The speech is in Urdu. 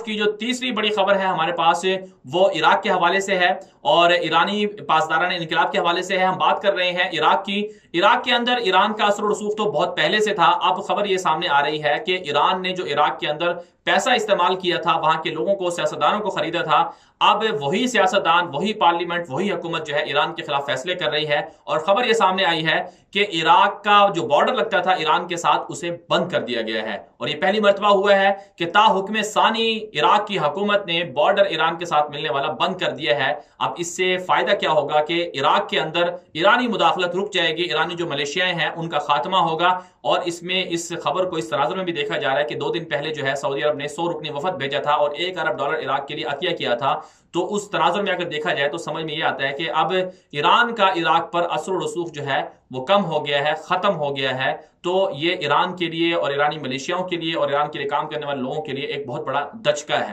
کی جو تیسری بڑی خبر ہے ہمارے پاس وہ عراق کے حوالے سے ہے اور ایرانی پاسداران انقلاب کے حوالے سے ہے. ہم بات کر رہے ہیں عراق کی. عراق کے اندر ایران کا اثر و رسوخ تو بہت پہلے سے تھا. اب خبر یہ سامنے آ رہی ہے کہ ایران نے جو عراق کے اندر پیسہ استعمال کیا تھا، وہاں کے لوگوں کو، سیاستدانوں کو خریدا تھا، اب وہی سیاستدان، وہی پارلیمنٹ، وہی حکومت جو ہے ایران کے خلاف فیصلے کر رہی ہے. اور خبر یہ سامنے آئی ہے کہ عراق کا جو بارڈر لگتا تھا ایران کے ساتھ اسے بند کر دیا گیا ہے. اور یہ پہلی مرتبہ ہوا ہے کہ تا حکم ثانی عراق کی حکومت نے بارڈر ایران کے ساتھ ملنے والا بند کر دیا ہے. اب اس سے فائدہ کیا ہوگا کہ عراق کے اندر ایرانی مداخلت رک جائے گی، ایرانی جو ملیشیاں ہیں ان کا خاتمہ ہوگا. اور اس میں اس خبر کو اس تناظر میں بھی دیکھا جا رہا ہے کہ 2 دن پہلے جو ہے سعودی عرب نے 100 رکنی وفد بھیجا تھا اور $1 ارب عراق کے لیے عطیہ کیا تھا. تو اس تناظر میں اگر دیکھا جائے تو سمجھ میں یہ آتا ہے کہ اب ایران کا عراق پر اثر و رسوخ جو ہے وہ کم ہو گیا ہے، ختم ہو گیا ہے. تو یہ ایران کے لیے اور ایرانی ملیشیاؤں کے لیے اور ایران کے لیے کام کرنے والے لوگوں کے لیے ایک بہت بڑا دھچکا ہے.